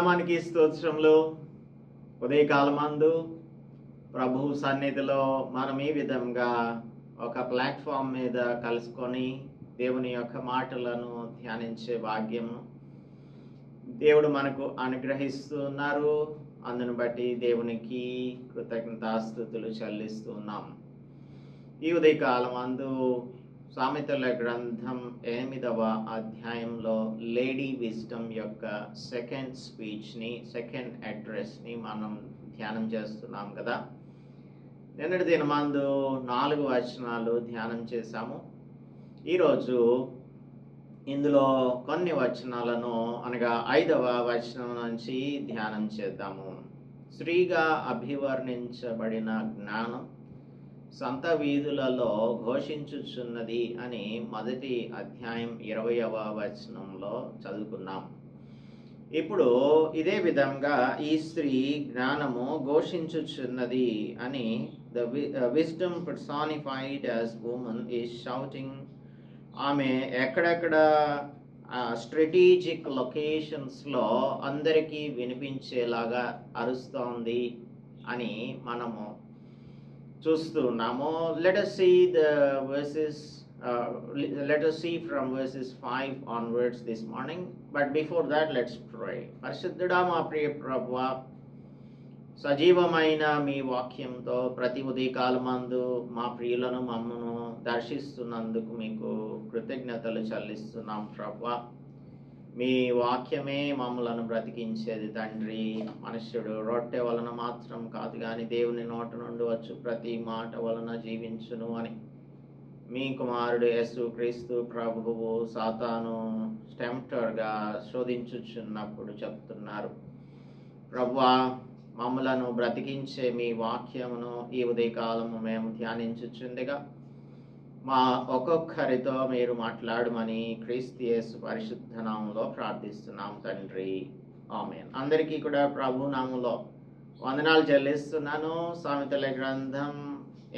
నామానికి స్తోత్రములు. ఉదయకాలమందు ప్రభు సన్నిధిలో మనం ఈ విధంగా ఒక ప్లాట్ఫామ్ మీద కలుసుకొని దేవుని యొక్క మాటలను ధ్యానించే భాగ్యము దేవుడు మనకు అనుగ్రహిస్తున్నారు. అందును బట్టి దేవునికి కృతజ్ఞతాస్తుతులు చెల్లిస్తున్నాం. ఈ ఉదయకాలమందు సామెతల గ్రంథం 8వ అధ్యాయంలో లేడీ విజ్డమ్ యొక్క సెకండ్ అడ్రస్ని మనం ధ్యానం చేస్తున్నాం కదా. నిన్నటి దినమందు 4 వచనాలు ధ్యానం చేశాము. ఈరోజు ఇందులో కొన్ని వచనాలను అనగా 5వ వచనం నుంచి ధ్యానం చేద్దాము. స్త్రీగా అభివర్ణించబడిన జ్ఞానం సంత వీధులలో ఘోషించుచున్నది అని మొదటి అధ్యాయం 20వ వచనంలో చదువుకున్నాం. ఇప్పుడు ఇదే విధంగా ఈ స్త్రీ జ్ఞానము ఘోషించుచున్నది అని the wisdom personified as woman is shouting. ఆమె ఎక్కడెక్కడ స్ట్రాటజిక్ లొకేషన్స్లో అందరికీ వినిపించేలాగా అరుస్తోంది అని మనము చూస్తున్నాము. Let us see from verses 5 onwards this morning. But before that, let's pray. పరిశుద్ధుడా మా ప్రియ ప్రభువా, సజీవమైన మీ వాక్యంతో ప్రతి ఉదయకాలమందు మా ప్రియులను మమ్మను దర్శిస్తున్నందుకు మీకు కృతజ్ఞతలు చెల్లిస్తున్నాం ప్రభువా. మీ వాక్యమే మమ్మలను బ్రతికించేది తండ్రి. మనుష్యుడు రొట్టె వలన మాత్రం కాదు కానీ దేవుని నోట నుండి వచ్చు ప్రతి మాట వలన జీవించును అని మీ కుమారుడు యేసుక్రీస్తు ప్రభువు సాతాను టెంప్టర్గా శోధించుచున్నప్పుడు చెప్తున్నారు. ప్రభువా, మమ్మలను బ్రతికించే మీ వాక్యమును ఈ ఉదయకాలము మేము ధ్యానించుచుండగా మా ఒక్కొక్కరితో మీరు మాట్లాడమని క్రీస్తు యేసు పరిశుద్ధ నామములో ప్రార్థిస్తున్నాం తండ్రి, ఆమేన్. అందరికీ కూడా ప్రభు నామములో వందనాలు చెల్లిస్తున్నాను. సామెతల గ్రంథం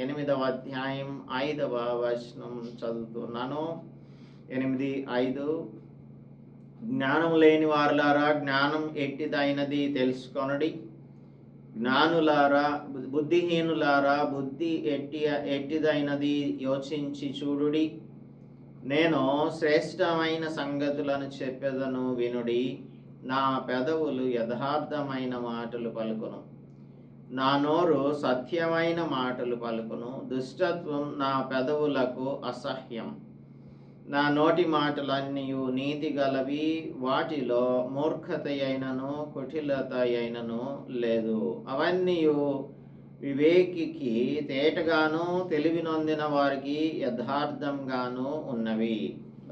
8వ అధ్యాయం 5వ వచనం చదువుతున్నాను. 8:5 జ్ఞానం లేని వారులారా జ్ఞానం ఎట్టిదైనది తెలుసుకొనుడి, జ్ఞానులారా బుద్ధిహీనులారా బుద్ధి ఎట్టిదైనది యోచించి చూడుడి. నేను శ్రేష్టమైన సంగతులను చెప్పెదను వినుడి. నా పెదవులు యథార్థమైన మాటలు పలుకును, నా నోరు సత్యమైన మాటలు పలుకును. దుష్టత్వం నా పెదవులకు అసహ్యం. నా నోటి మాటలన్నీ నీతి గలవి, వాటిలో మూర్ఖత అయినను కుటిలత అయినను లేదు. అవన్నీ వివేకికి తేటగాను తెలివి నొందిన వారికి యథార్థంగాను ఉన్నవి.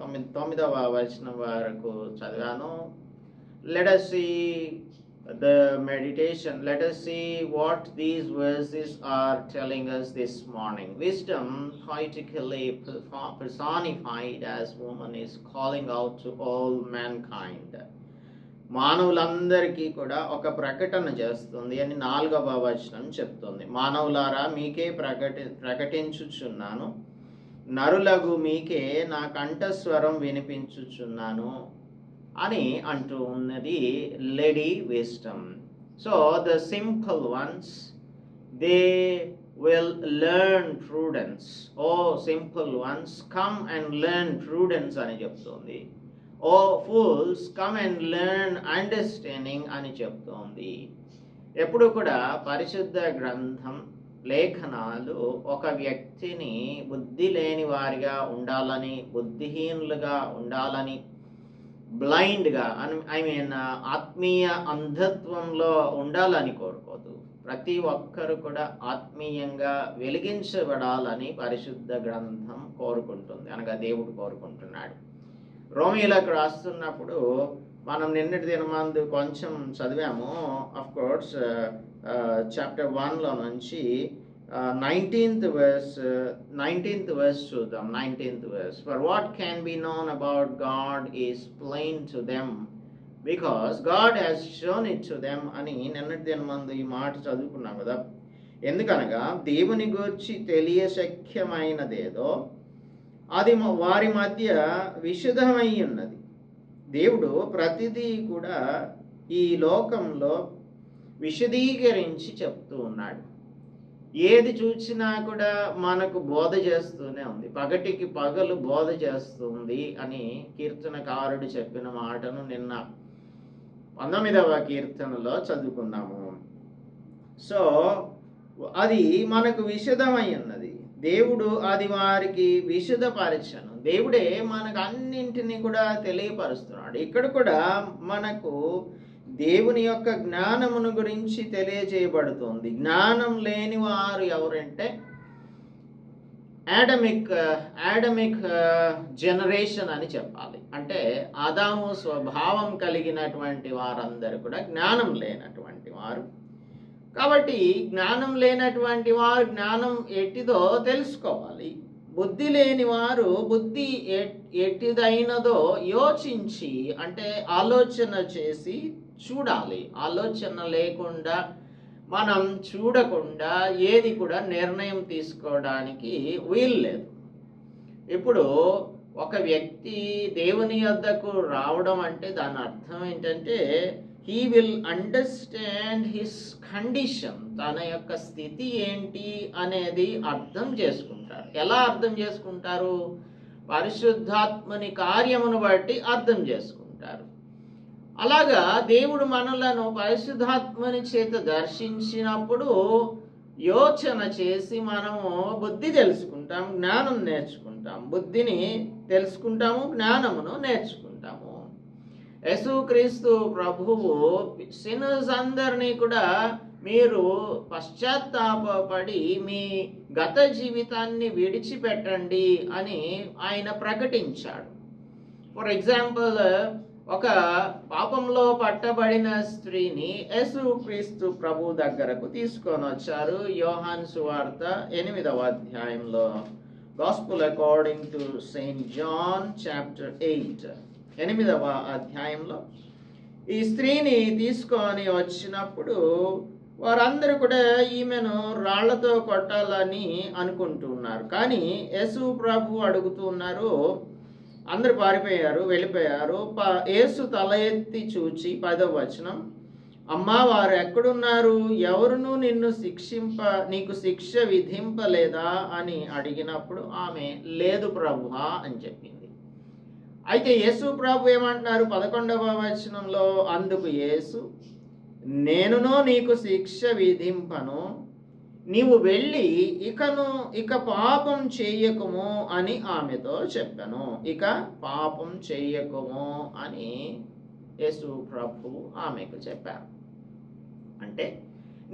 9వ వచనం వరకు చదివాను. Let us see the meditation. Let us see what these verses are telling us this morning. Wisdom, poetically personified as woman, is calling out to all mankind. మానవులందరికీ కూడా ఒక ప్రకటన చేస్తుంది అని 4వ వచనం చెప్తుంది. మానవులారా మీకే ప్రకటించుచున్నాను, నరులగు మీకే నా కంఠస్వరం వినిపించుచున్నాను అని అంటూ ఉన్నది lady wisdom. So the simple ones they will learn prudence. O simple ones come and learn prudence అని చెప్తుంది. O fools come and learn understanding అని చెప్తోంది. ఎప్పుడు కూడా పరిశుద్ధ గ్రంథం లేఖనాలు ఒక వ్యక్తిని బుద్ధి లేని వారిగా ఉండాలని, బుద్ధిహీనులుగా ఉండాలని, బ్లైండ్గా ఆత్మీయ అంధత్వంలో ఉండాలని కోరుకోదు. ప్రతి ఒక్కరు కూడా ఆత్మీయంగా వెలిగించబడాలని పరిశుద్ధ గ్రంథం కోరుకుంటుంది, అనగా దేవుడు కోరుకుంటున్నాడు. రోమీయులకు రాస్తున్నప్పుడు మనం నిన్నటి దినమందు కొంచెం చదివాము. అఫ్ కోర్స్ చాప్టర్ 1లో నుంచి 19th verse చూద్దాం. 19th verse. For what can be known about God is plain to them, because God has shown it to them అని నిన్నటి దినమందు ఈ మాట చదువుకున్నాం కదా. ఎందుకనగా దేవుని గురించి తెలియశక్యమైనదేదో అది వారి మధ్య విశుద్ధమై ఉన్నది. దేవుడు ప్రతిదీ కూడా ఈ లోకంలో విశదీకరించి చెప్తూ ఉన్నాడు. ఏది చూసినా కూడా మనకు బోధ చేస్తూనే ఉంది, పగటికి పగలు బోధ చేస్తుంది అని కీర్తనకారుడు చెప్పిన మాటను నిన్న 19వ కీర్తనలో చదువుకున్నాము. సో అది మనకు విశదమై ఉన్నది. దేవుడు అది వారికి విశదపరచను. దేవుడే మనకు అన్నింటినీ కూడా తెలియపరుస్తున్నాడు. ఇక్కడ కూడా మనకు దేవుని యొక్క జ్ఞానమును గురించి తెలియజేయబడుతుంది. జ్ఞానం లేని వారు ఎవరంటే ఆడమిక్ జనరేషన్ అని చెప్పాలి. అంటే ఆదాము స్వభావం కలిగినటువంటి వారందరూ కూడా జ్ఞానం లేనటువంటి వారు. కాబట్టి జ్ఞానం లేనటువంటి వారు జ్ఞానం ఎట్టిదో తెలుసుకోవాలి. బుద్ధి లేని వారు బుద్ధి ఎట్టిదైనదో యోచించి, అంటే ఆలోచన చేసి చూడాలి. ఆలోచన లేకుండా మనం చూడకుండా ఏది కూడా నిర్ణయం తీసుకోవడానికి వీలు లేదు. ఇప్పుడు ఒక వ్యక్తి దేవుని యొద్దకు రావడం అంటే దాని అర్థం ఏంటంటే he will understand his condition, తన యొక్క స్థితి ఏంటి అనేది అర్థం చేసుకుంటారు. ఎలా అర్థం చేసుకుంటారు? పరిశుద్ధాత్మని కార్యమును బట్టి అర్థం చేసుకుంటారు. అలాగా దేవుడు మనలను పరిశుద్ధాత్మని చేత దర్శించినప్పుడు యోచన చేసి మనము బుద్ధి తెలుసుకుంటాం, జ్ఞానం నేర్చుకుంటాం. బుద్ధిని తెలుసుకుంటాము, జ్ఞానమును నేర్చుకుంటాము. యేసుక్రీస్తు ప్రభువు సిన్నర్స్ అందరినీ కూడా మీరు పశ్చాత్తాపడి మీ గత జీవితాన్ని విడిచిపెట్టండి అని ఆయన ప్రకటించాడు. ఫర్ ఎగ్జాంపుల్, ఒక పాపంలో పట్టబడిన స్త్రీని యేసుక్రీస్తు ప్రభు దగ్గరకు తీసుకొని వచ్చారు. యోహాను సువార్త 8వ అధ్యాయంలో, gospel according to saint John chapter 8, 8వ అధ్యాయంలో ఈ స్త్రీని తీసుకొని వచ్చినప్పుడు వారందరూ కూడా ఈమెను రాళ్లతో కొట్టాలని అనుకుంటున్నారు. కానీ యేసు ప్రభు అడుగుతున్నారు. అందరు పారిపోయారు, వెళ్ళిపోయారు. యేసు తల ఎత్తి చూచి 10వ వచనం, అమ్మా వారు ఎక్కడున్నారు? ఎవరునూ నీకు శిక్ష విధింపలేదా అని అడిగినప్పుడు ఆమె లేదు ప్రభువా అని చెప్పింది. అయితే యేసు ప్రభు ఏమంటున్నారు 11వ వచనంలో, అందుకు యేసు, నేనునో నీకు శిక్ష విధింపను, నీవు వెళ్ళి ఇక పాపం చెయ్యకుము అని ఆమెతో చెప్పాను. ఇక పాపం చెయ్యకుము అని యేసు ప్రభు ఆమెకు చెప్పారు. అంటే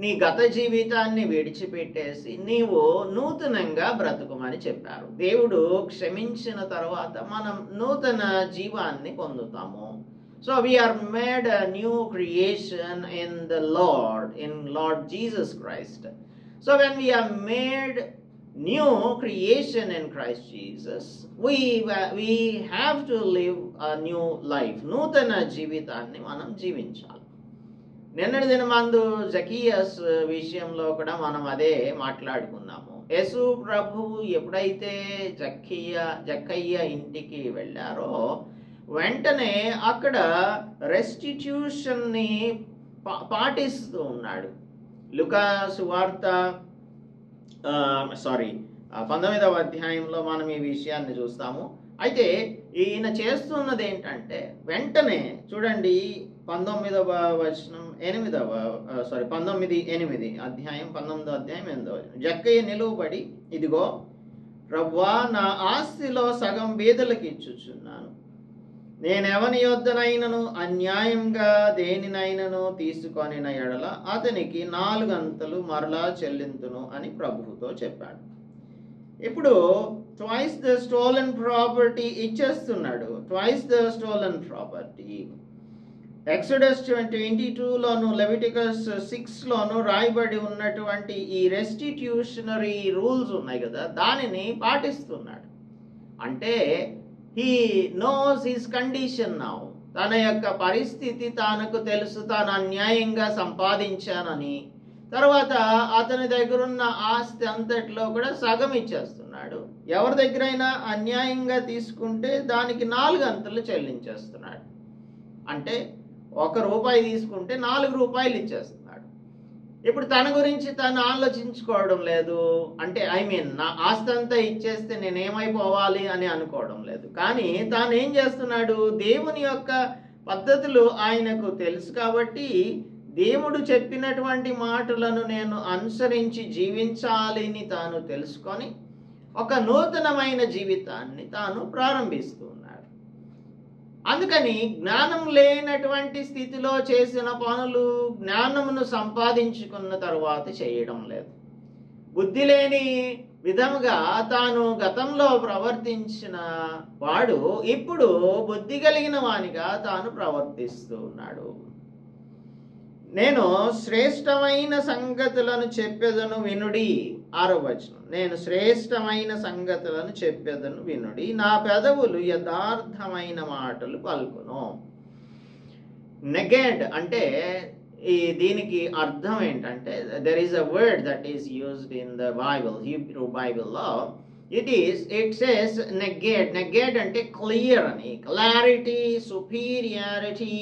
నీ గత జీవితాన్ని విడిచిపెట్టేసి నీవు నూతనంగా బ్రతుకుమని చెప్పారు. దేవుడు క్షమించిన తర్వాత మనం నూతన జీవాన్ని పొందుతాము. So we are made a new creation in the Lord, in Lord Jesus Christ. So when we are made new creation in Christ Jesus, we have to live a new life. నూతన జీవితాన్ని మనం జీవించాలి. నిన్నటి దినమందు జకీయస్ విషయంలో కూడా మనం అదే మాట్లాడుకున్నాము. యేసు ప్రభువు ఎప్పుడైతే జక్కయ్య ఇంటికి వెళ్ళారో వెంటనే అక్కడ రెస్టిట్యూషన్ని పాటిస్తూ ఉన్నాడు. లూకా సువార్త 19వ అధ్యాయంలో మనం ఈ విషయాన్ని చూస్తాము. అయితే ఈయన చేస్తున్నది ఏంటంటే వెంటనే చూడండి 19వ వచనం 19:8 అధ్యాయం 19వ అధ్యాయం 8వ వచనం, జక్కయ్య నిలువబడి, ఇదిగో ప్రభువా, నా ఆస్తిలో సగం బీదలకు ఇచ్చుచున్నాను. నేనెవని యొద్దనైనను అన్యాయంగా దేనినైనను తీసుకొనిన ఎడల అతనికి 4 అంతలు మరలా చెల్లింతును అని ప్రభువుతో చెప్పాడు. ఇప్పుడు ట్వైస్ ద స్టోలెన్ ప్రాపర్టీ ఇచ్చేస్తున్నాడు. Twice the stolen property Exodus 22లోను లెవిటికస్ 6లోను రాయబడి ఉన్నటువంటి ఈ రెస్టిట్యూషనరీ రూల్స్ ఉన్నాయి కదా, దానిని పాటిస్తున్నాడు. అంటే he knows his condition now. తన యొక్క పరిస్థితి తనకు తెలుసు, తాను అన్యాయంగా సంపాదించానని. తర్వాత అతని దగ్గర ఉన్న ఆస్తి అంతట్లో కూడా సగం ఇచ్చేస్తున్నాడు. ఎవరి దగ్గరైనా అన్యాయంగా తీసుకుంటే దానికి 4 అంతలు చెల్లించేస్తున్నాడు. అంటే రూపాయి తీసుకుంటే 4 రూపాయలు ఇచ్చేస్తున్నాడు. ఇప్పుడు తన గురించి తను ఆలోచించుకోవడం లేదు. అంటే నా ఆస్తి అంతా ఇచ్చేస్తే నేనేమైపోవాలి అని అనుకోవడం లేదు. కానీ తాను ఏం చేస్తున్నాడు, దేవుని యొక్క పద్ధతులు ఆయనకు తెలుసు కాబట్టి దేవుడు చెప్పినటువంటి మాటలను నేను అనుసరించి జీవించాలని తాను తెలుసుకొని ఒక నూతనమైన జీవితాన్ని తాను ప్రారంభిస్తూ ఉన్నాడు. అందుకని జ్ఞానం లేనటువంటి స్థితిలో చేసిన పనులు జ్ఞానమును సంపాదించుకున్న తరువాత చేయడం లేదు. బుద్ధి లేని విధముగా తాను గతంలో ప్రవర్తించిన వాడు ఇప్పుడు బుద్ధి కలిగిన వానిగా తాను ప్రవర్తిస్తూ ఉన్నాడు. నేను శ్రేష్టమైన సంగతులను చెప్పెదను వినుడి. 6వ వచనం, నేను శ్రేష్టమైన సంగతులను చెప్పెదను వినుడి, నా పెదవులు యథార్థమైన మాటలు పలుకును. నెగెడ్ అంటే దీనికి అర్థం ఏంటంటే, there is a word that is used in the Bible, Hebrew బైబిల్లో. It says negate. నెగేట్ అంటే క్లియర్ అని, క్లారిటీ, సుపీరియారిటీ,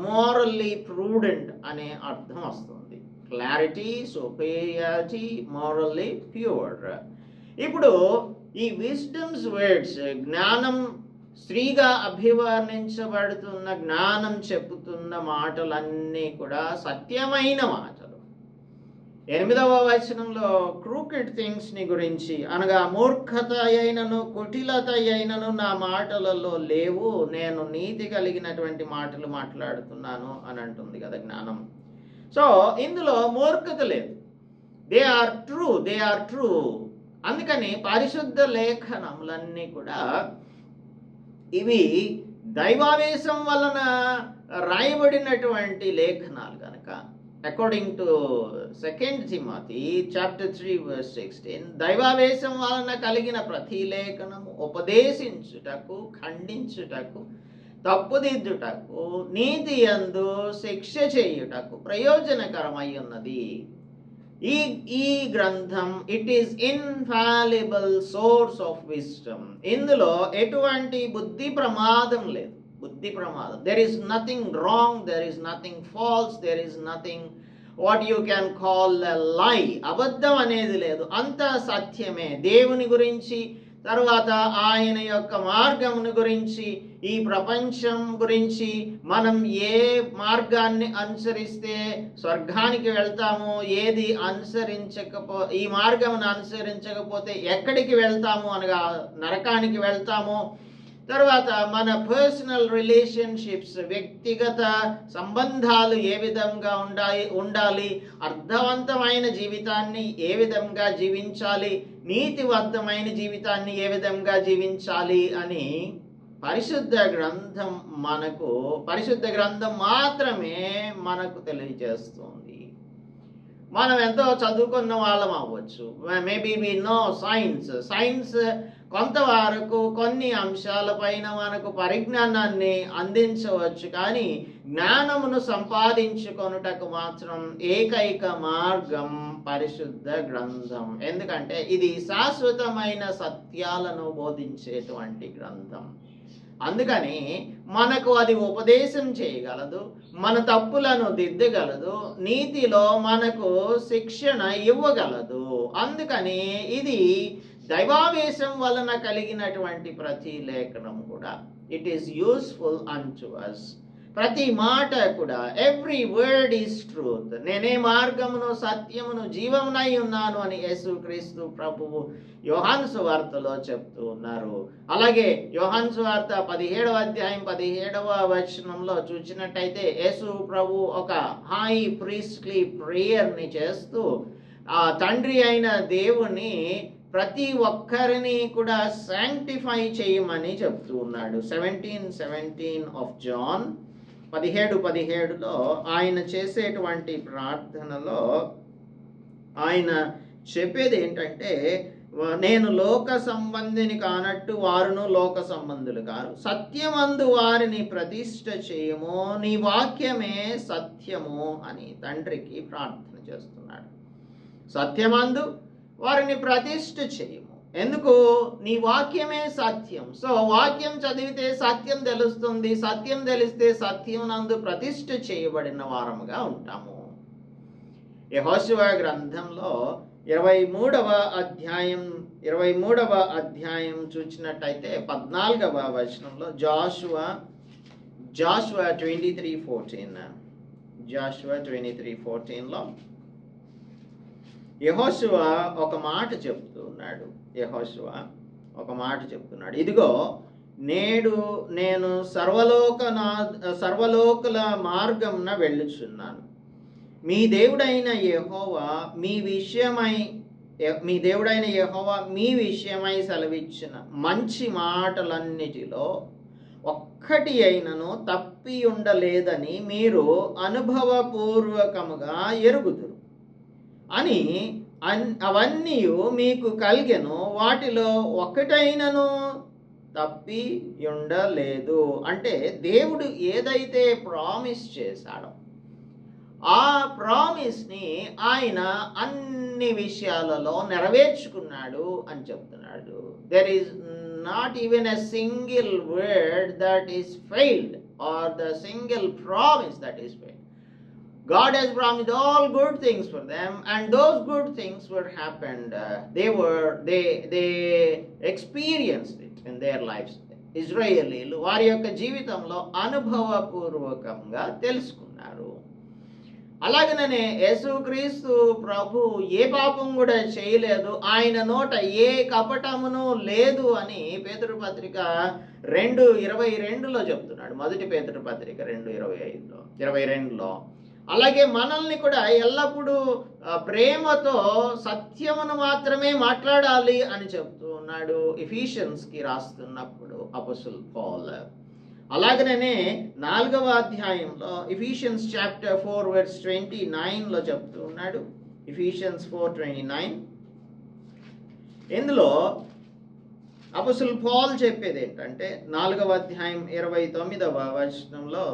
మోరల్లీ ప్రూడెంట్ అనే అర్థం వస్తుంది. Clarity, superiority, morally pure. ఇప్పుడు ఈ విజ్డమ్స్ వర్డ్స్, జ్ఞానం, స్త్రీగా అభివర్ణించబడుతున్న జ్ఞానం చెప్పుతున్న మాటలన్నీ కూడా సత్యమైన మాటలు. 8వ వచనంలో క్రూకెడ్ థింగ్స్ని గురించి, అనగా మూర్ఖత అయినను కుటిలత అయినను నా మాటలలో లేవు, నేను నీతి కలిగినటువంటి మాటలు మాట్లాడుతున్నాను అని అంటుంది కదా జ్ఞానం. సో ఇందులో మూర్ఖత లేదు. They are true. అందుకని పరిశుద్ధ లేఖనములన్నీ కూడా ఇవి దైవావేశం వలన రాయబడినటువంటి లేఖనాలు కనుక, according to 2 Timothy chapter 3 verse 16, దైవావేశం వలన కలిగిన ప్రతి లేఖనము ఉపదేశించుటకు, ఖండించుటకు, తప్పుదిద్దుటకు, నీతి యందు శిక్ష చేయుటకు ప్రయోజనకరమై ఉన్నది. ఈ గ్రంథం it is infallible source of wisdom. ఇందులో ఎటువంటి బుద్ధి ప్రమాదం లేదు. బుద్ధి ప్రమాదం, there is nothing wrong, there is nothing false, there is nothing what you can call a lie. అబద్ధం అనేది లేదు, అంత సత్యమే. దేవుని గురించి, తర్వాత ఆయన యొక్క మార్గమును గురించి, ఈ ప్రపంచం గురించి, మనం ఏ మార్గాన్ని అనుసరిస్తే స్వర్గానికి వెళ్తామో, ఏది ఈ మార్గమును అనుసరించకపోతే ఎక్కడికి వెళ్తాము, అనగా నరకానికి వెళ్తామో, తర్వాత మన పర్సనల్ రిలేషన్షిప్స్, వ్యక్తిగత సంబంధాలు ఏ విధంగా ఉండాలి, అర్థవంతమైన జీవితాన్ని ఏ విధంగా జీవించాలి, నీతివంతమైన జీవితాన్ని ఏ విధంగా జీవించాలి అని పరిశుద్ధ గ్రంథం మాత్రమే మనకు తెలియజేస్తుంది. మనం ఎంతో చదువుకున్న వాళ్ళం అవ్వచ్చు, మేబీ వి నో సైన్స్ కొంతవరకు కొన్ని అంశాలపైన మనకు పరిజ్ఞానాన్ని అందించవచ్చు. కానీ జ్ఞానమును సంపాదించుకొనుటకు మాత్రం ఏకైక మార్గం పరిశుద్ధ గ్రంథం. ఎందుకంటే ఇది శాశ్వతమైన సత్యాలను బోధించేటువంటి గ్రంథం. అందుకని మనకు అది ఉపదేశం చేయగలదు, మన తప్పులను దిద్దగలదు, నీతిలో మనకు శిక్షణ ఇవ్వగలదు. అందుకని ఇది దైవావేశం వలన కలిగినటువంటి ప్రతి లేఖనం కూడా ఇట్ ఈస్ యూస్ఫుల్ అన్టు అస్. ప్రతి మాట కూడా, ఎవ్రీ వర్డ్ ఈస్ ట్రూత్. నేనే మార్గమును, సత్యమును, జీవమునై ఉన్నాను అని యేసుక్రీస్తు ప్రభువు యోహాను సువార్తలో చెప్తూ ఉన్నారు. అలాగే యోహాను సువార్త 17వ అధ్యాయం 17వ వచనంలో చూసినట్టయితే యేసు ప్రభు ఒక హై ప్రీస్ట్లీ ప్రేయర్ని చేస్తూ ఆ తండ్రి అయిన దేవుని ప్రతి ఒక్కరిని కూడా శాంక్టిఫై చేయమని చెప్తూ ఉన్నాడు. 17:17 ఆఫ్ జాన్ 17:17లో ఆయన చేసేటువంటి ప్రార్థనలో ఆయన చెప్పేది ఏంటంటే, నేను లోక సంబంధిని కానట్టు వారును లోక సంబంధులు కారు, సత్యమందు వారిని ప్రతిష్ఠ చేయము, నీ వాక్యమే సత్యము అని తండ్రికి ప్రార్థన చేస్తున్నాడు. సత్యమందు వారిని ప్రతిష్ఠ చేయము. ఎందుకు? నీ వాక్యమే సత్యం. సో వాక్యం చదివితే సత్యం తెలుస్తుంది. సత్యం తెలిస్తే సత్యం నందు ప్రతిష్ఠ చేయబడిన వారముగా ఉంటాము. యెహోషువ గ్రంథంలో 23వ అధ్యాయం చూసినట్టయితే 14వ వచనంలో జాషువా 23:14 జాషువా 23:14లో యెహోషువ ఒక మాట చెప్తున్నాడు. ఇదిగో నేడు నేను సర్వలోకుల మార్గంన వెళ్ళుచున్నాను. మీ దేవుడైన యెహోవా మీ విషయమై సెలవిచ్చిన మంచి మాటలన్నిటిలో ఒక్కటి అయినను తప్పి ఉండలేదని మీరు అనుభవపూర్వకముగా ఎరుగుదురు అని అవన్నీ మీకు కలిగెను, వాటిలో ఒకటైనను తప్పి ఉండలేదు. అంటే దేవుడు ఏదైతే ప్రామిస్ చేశాడో ఆ ప్రామిస్ని ఆయన అన్ని విషయాలలో నెరవేర్చుకున్నాడు అని చెప్తున్నాడు. There is not even a single word that is failed or the single promise that is failed. God has promised all good things for them, and those good things were happened. They experienced it in their lives. ఇజ్రాయేలీలు వారి యొక్క జీవితంలో అనుభవపూర్వకంగా తెలుసుకున్నారు. అలాగనే యేసుక్రీస్తు ప్రభు ఏ పాపం కూడా చేయలేదు, ఆయన నోట ఏ కపటమును లేదు అని పేతురు పత్రిక 2:22లో చెప్తున్నాడు. మొదటి పేతురు పత్రిక 2:22లో. అలాగే మనల్ని కూడా ఎల్లప్పుడూ ప్రేమతో సత్యమును మాత్రమే మాట్లాడాలి అని చెప్తూ ఉన్నాడు ఎఫీషియన్స్కి రాస్తున్నప్పుడు అపోస్తలుడు పౌలు. అలాగనే 4వ అధ్యాయంలో ఎఫీషియన్స్ చాప్టర్ 4:29లో చెప్తూ ఉన్నాడు. ఎఫీషియన్స్ 4:29 ఇందులో అపోస్తలుడు పౌలు చెప్పేది ఏంటంటే 4వ అధ్యాయం 29వ వచనంలో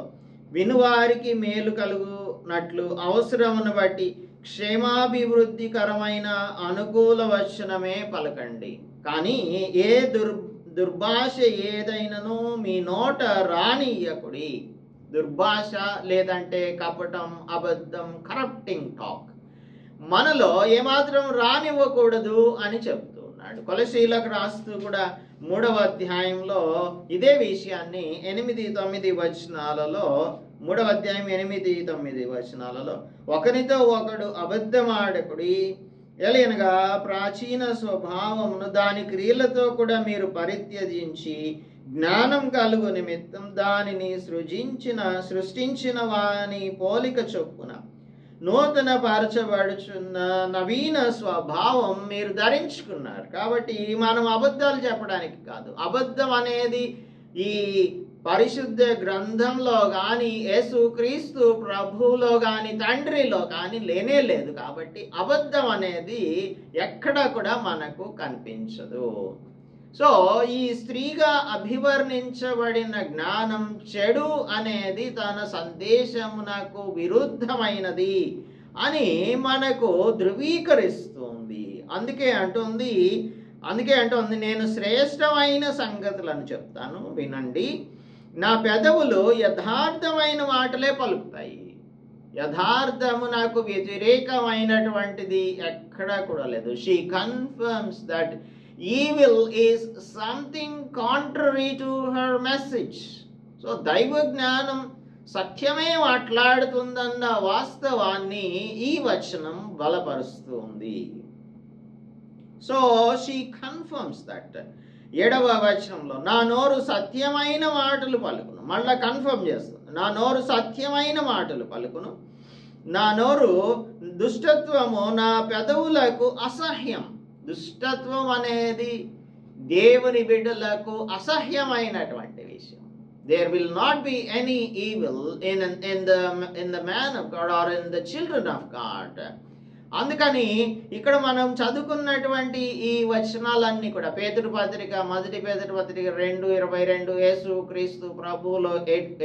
వినువారికి మేలు కలుగునట్లు అవసరమును బట్టి క్షేమాభివృద్ధికరమైన అనుకూల వచనమే పలకండి, కానీ ఏ దుర్భాష ఏదైనను మీ నోట రానియ్యకుడి. దుర్భాష లేదంటే కపటం, అబద్ధం, కరప్టింగ్ టాక్ మనలో ఏమాత్రం రానివ్వకూడదు అని చెప్తూ ఉన్నాడు. కొలసీలకు రాస్తూ కూడా 3వ అధ్యాయంలో ఇదే విషయాన్ని 8-9 వచనాలలో 3వ అధ్యాయం 8-9 వచనాలలో ఒకరితో ఒకడు అబద్ధమాడకుడి, ఎలయనగా ప్రాచీన స్వభావమును దాని క్రియలతో కూడా మీరు పరిత్యజించి జ్ఞానం కలుగు నిమిత్తం దానిని సృష్టించిన వాని పోలిక చొప్పున నూతన పరచబడుచున్న నవీన స్వభావం మీరు ధరించుకున్నారు. కాబట్టి మనం అబద్ధాలు చెప్పడానికి కాదు. అబద్ధం అనేది ఈ పరిశుద్ధ గ్రంథంలో కానీ యేసుక్రీస్తు ప్రభువులో కానీ తండ్రిలో కానీ లేనే లేదు. కాబట్టి అబద్ధం అనేది ఎక్కడ కూడా మనకు కనిపించదు. సో ఈ స్త్రీగా అభివర్ణించబడిన జ్ఞానం చెడు అనేది తన సందేశమునకు విరుద్ధమైనది అని మనకు ధృవీకరిస్తుంది. అందుకే అంటుంది నేను శ్రేష్టమైన సంగతులను చెప్తాను, వినండి. నా పెదవులు యథార్థమైన మాటలే పలుకుతాయి. యథార్థము నాకు వ్యతిరేకమైనటువంటిది ఎక్కడా కూడా లేదు. She confirms that evil is something contrary to her message. So దైవ జ్ఞానం సత్యమే మాట్లాడుతుందన్న వాస్తవాన్ని ఈ వచనం బలపరుస్తుంది. So she confirms that. 7వ వచనంలో నా నోరు సత్యమైన మాటలు పలుకును. మళ్ళా కన్ఫర్మ్ చేస్తుంది. నా నోరు సత్యమైన మాటలు పలుకును, నా నోరు దుష్టత్వము నా పెదవులకు అసహ్యం. దుష్టత్వం అనేది దేవుని బిడ్డలకు అసహ్యమైనటువంటి విషయం. There will not be any evil in the man of God or in the children of God. అందుకని ఇక్కడ మనం చదువుకున్నటువంటి ఈ వచనాలన్నీ కూడా పేతురు పత్రిక, మొదటి పేతురు పత్రిక 2:22 యేసు క్రీస్తు ప్రభువులో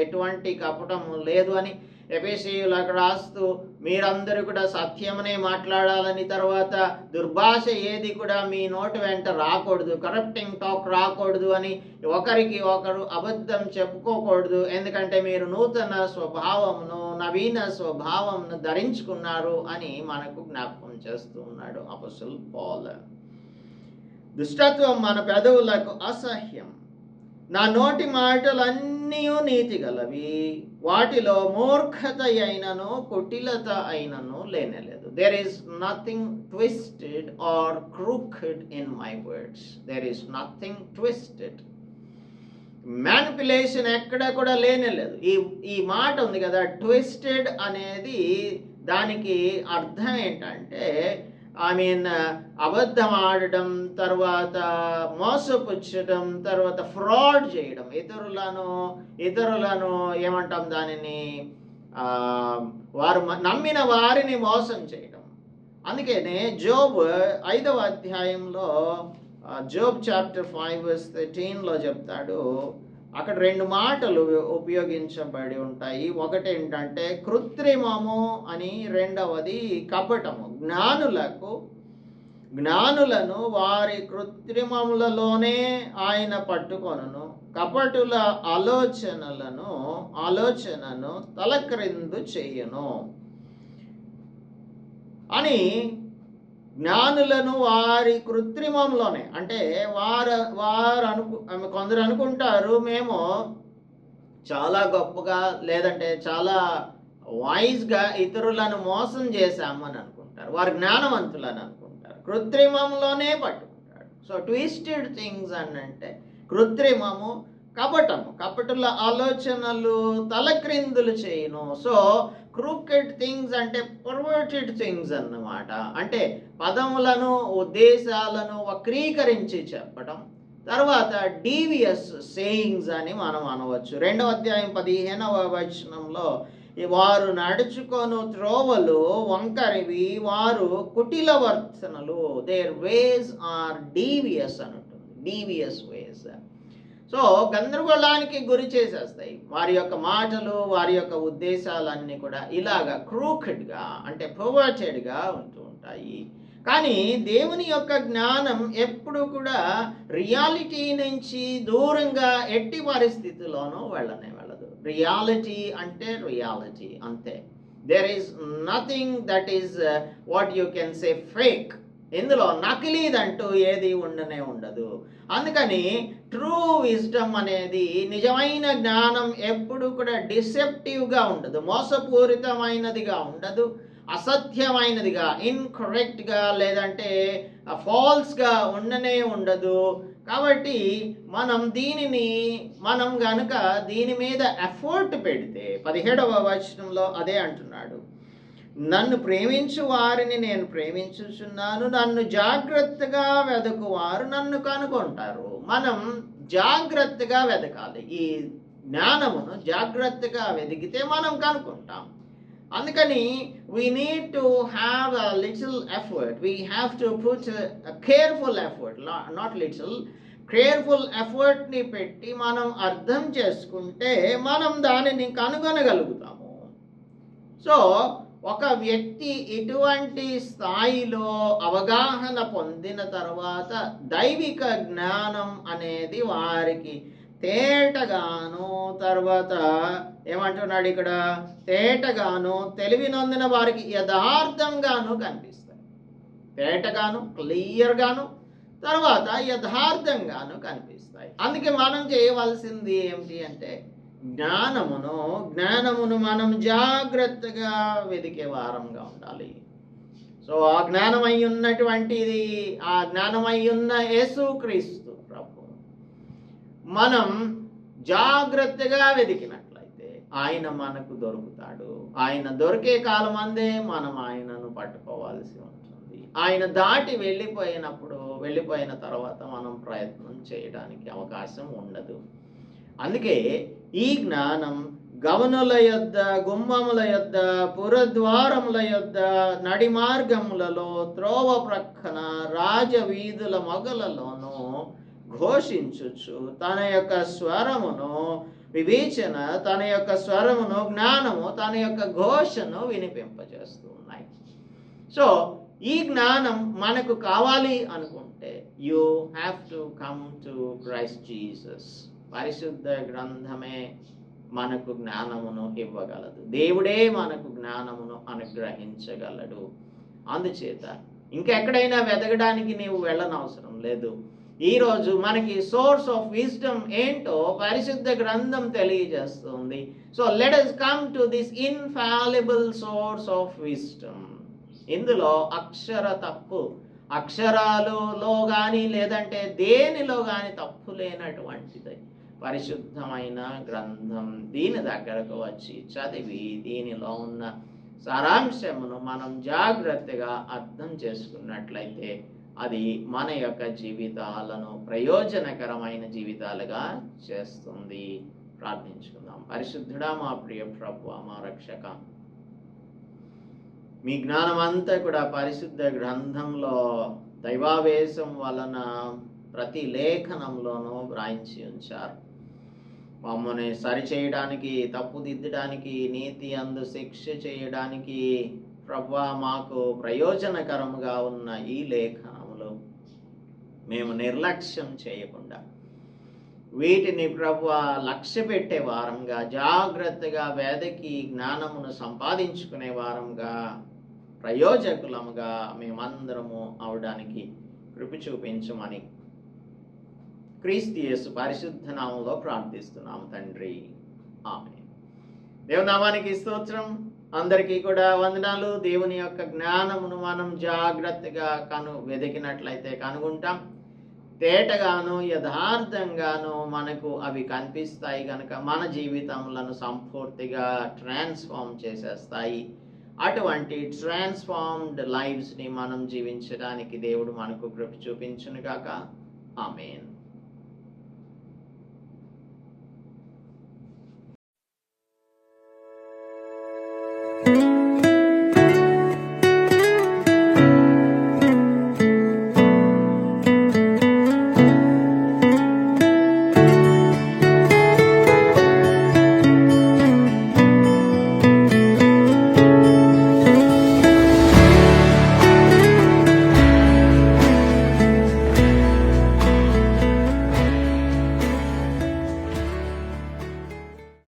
ఎటువంటి కపటము లేదు అని, ఎఫెసీయులకు రాస్తూ మీరందరూ కూడా సత్యమనే మాట్లాడాలని, తర్వాత దుర్భాష ఏది కూడా మీ నోటి వెంట రాకూడదు, కరప్టింగ్ టాక్ రాకూడదు అని, ఒకరికి ఒకరు అబద్ధం చెప్పుకోకూడదు, ఎందుకంటే మీరు నూతన స్వభావమును నవీన స్వభావమును ధరించుకున్నారు అని మనకు జ్ఞాపకం చేస్తూ ఉన్నాడు అపోస్తలుడు పౌలు. దుష్టత్వం మన పెదవులకు అసహ్యం, నా నోటి మాటలన్నీ నీతి గలవి, వాటిలో మూర్ఖత అయినను కుటిలత అయినను లేనేలేదు. There is nothing twisted or crooked in my words. There is nothing twisted. Manipulation ఎక్కడ కూడా లేనేలేదు. ఈ మాట ఉంది కదా, ట్విస్టెడ్ అనేది దానికి అర్థం ఏంటంటే అబద్ధం ఆడడం, తర్వాత మోసపుచ్చడం, తర్వాత ఫ్రాడ్ చేయడం, ఇతరులను ఏమంటాం దానిని, వారు నమ్మిన వారిని మోసం చేయడం. అందుకనే జోబ్ 5వ అధ్యాయంలో జోబ్ చాప్టర్ 5:13 చెప్తాడు. అక్కడ 2 మాటలు ఉపయోగించబడి ఉంటాయి. ఒకటి ఏంటంటే కృత్రిమము అని, రెండవది కపటము. జ్ఞానులను వారి కృత్రిమములలోనే ఆయన పట్టుకొనును, కపటుల ఆలోచనను తలక్రిందు చెయ్యను అని. జ్ఞానులను వారి కృత్రిమంలోనే, అంటే కొందరు అనుకుంటారు మేము చాలా గొప్పగా లేదంటే చాలా వాయిస్గా ఇతరులను మోసం చేశాము అని అనుకుంటారు. వారు జ్ఞానవంతులని అనుకుంటారు, కృత్రిమంలోనే పట్టుకుంటారు. సో ట్విస్టెడ్ థింగ్స్ అంటే కృత్రిమము, కపటుల ఆలోచనలు తలక్రిందులు చేయను. సో క్రూకెడ్ థింగ్స్ అంటే పర్వర్టెడ్ థింగ్స్ అన్నమాట. అంటే పదములను ఉద్దేశాలను వక్రీకరించి చెప్పడం. తర్వాత డీవియస్ సేయింగ్స్ అని మనం అనవచ్చు. 2వ అధ్యాయం 15వ వచనంలో వారు నడుచుకొను త్రోవలు వంకరివి, వారు కుటిల వర్తనలు, దేర్ వేస్ ఆర్ డీవియస్ అని ఉంటుంది, డీవియస్ వేస్. సో గందరగోళానికి గురి చేసేస్తాయి వారి యొక్క మాటలు, వారి యొక్క ఉద్దేశాలన్నీ కూడా ఇలాగా క్రూకెడ్గా అంటే పర్వర్టెడ్గా ఉంటూ ఉంటాయి. కానీ దేవుని యొక్క జ్ఞానం ఎప్పుడు కూడా రియాలిటీ నుంచి దూరంగా ఎట్టి పరిస్థితిలోనూ వెళ్ళదు. రియాలిటీ అంటే రియాలిటీ అంతే. There is nothing that is what you can say fake. ఇందులో నకిలీదంటూ ఏది ఉండదు. అందుకని ట్రూ విజ్డమ్ అనేది, నిజమైన జ్ఞానం ఎప్పుడు కూడా డిసెప్టివ్గా ఉండదు, మోసపూరితమైనదిగా ఉండదు, అసత్యమైనదిగా, ఇన్కరెక్ట్గా లేదంటే ఫాల్స్గా ఉండదు. కాబట్టి మనం గనుక దీని మీద ఎఫర్ట్ పెడితే, 17వ వచనంలో అదే అంటున్నాడు, నన్ను ప్రేమించు వారిని నేను ప్రేమించుచున్నాను, నన్ను జాగ్రత్తగా వెదకువారు నన్ను కనుగొంటారు. మనం జాగ్రత్తగా వెదకాలి. ఈ జ్ఞానమును జాగ్రత్తగా వెదికితే మనం కనుక్కుంటాం. అందుకని we need to have a little effort. We have to put a careful effort, not little, careful effort ని పెట్టి మనం అర్థం చేసుకుంటే మనం దానిని కనుగొనగలుగుతాము. సో ఒక వ్యక్తి ఇటువంటి స్థాయిలో అవగాహన పొందిన తర్వాత దైవిక జ్ఞానం అనేది వారికి తేటగాను, తర్వాత ఏమంటున్నాడు ఇక్కడ, తేటగాను, తెలివినొందిన వారికి యథార్థంగాను కనిపిస్తాయి. తేటగాను, క్లియర్గాను, తర్వాత యథార్థంగాను కనిపిస్తాయి. అందుకే మనం చేయవలసింది ఏమిటి అంటే జ్ఞానమును మనం జాగ్రత్తగా వెదికే వారంగా ఉండాలి. సో ఆ జ్ఞానమై ఉన్నటువంటిది, ఆ జ్ఞానమై ఉన్న యేసుక్రీస్తు ప్రభు మనం జాగ్రత్తగా వెదికినట్లయితే ఆయన మనకు దొరుకుతాడు. ఆయన దొరికే కాలం అందే మనం ఆయనను పట్టుకోవాల్సి ఉంటుంది. ఆయన దాటి వెళ్ళిపోయిన తర్వాత మనం ప్రయత్నం చేయడానికి అవకాశం ఉండదు. అందుకే ఈ జ్ఞానం గవనుల యొద్ద, గుమ్మముల యొద్ద, పురద్వారముల యొద్ద, నడి మార్గములలో, త్రోవ ప్రక్కన, రాజవీధుల మొగలలోనూ ఘోషించుచు తన యొక్క స్వరమును వివేచన, తన యొక్క స్వరమును జ్ఞానము, తన యొక్క ఘోషను వినిపింపజేస్తూ ఉన్నాయి. సో ఈ జ్ఞానం మనకు కావాలి అనుకుంటే you have to come to Christ Jesus. పరిశుద్ధ గ్రంథమే మనకు జ్ఞానమును ఇవ్వగలదు. దేవుడే మనకు జ్ఞానమును అనుగ్రహించగలడు. అందుచేత ఇంకెక్కడైనా వెతకడానికి నీవు వెళ్ళనవసరం లేదు. ఈరోజు మనకి సోర్స్ ఆఫ్ విజ్డమ్ ఏంటో పరిశుద్ధ గ్రంథం తెలియజేస్తుంది. So let us come to this infallible source of wisdom. ఇందులో అక్షరాలలో కానీ లేదంటే దేనిలో కానీ తప్పు లేనటువంటిది పరిశుద్ధమైన గ్రంథం. దీని దగ్గరకు వచ్చి చదివి దీనిలో ఉన్న సారాంశమును మనం జాగ్రత్తగా అర్థం చేసుకున్నట్లయితే అది మన యొక్క జీవితాలను ప్రయోజనకరమైన జీవితాలుగా చేస్తుంది. ప్రార్థించుకుందాం. పరిశుద్ధుడా, మా ప్రియ ప్రభువా, మా రక్షక, మీ జ్ఞానం అంతా కూడా పరిశుద్ధ గ్రంథంలో దైవావేశం వలన ప్రతి లేఖనంలోనూ వ్రాయించి ఉంచారు. మమ్మల్ని సరిచేయడానికి, తప్పుదిద్దడానికి, నీతి అందు శిక్ష చేయడానికి ప్రభువా మాకు ప్రయోజనకరముగా ఉన్న ఈ లేఖనములు మేము నిర్లక్ష్యం చేయకుండా వీటిని ప్రభువా లక్ష్య పెట్టే వారంగా, జాగ్రత్తగా వేదకి జ్ఞానమును సంపాదించుకునే వారంగా, ప్రయోజకులముగా మేమందరము అవడానికి కృప చూపించమని క్రీస్తు యేసు పరిశుద్ధ నామములో ప్రార్థిస్తున్నాము తండ్రి. ఆమేన్. దేవుని నామానికి స్తోత్రం. అందరికీ కూడా వందనాలు. దేవుని యొక్క జ్ఞానమును మనం జాగ్రత్తగా వెతికినట్లయితే కనుగొంటాం. తేటగాను యథార్థంగాను మనకు అవి కనిపిస్తాయి కనుక మన జీవితములను సంపూర్తిగా ట్రాన్స్ఫార్మ్ చేసేస్తాయి. అటువంటి ట్రాన్స్ఫార్మ్డ్ లైఫ్స్ని మనం జీవించడానికి దేవుడు మనకు కృప చూపించును గాక. ఆమేన్.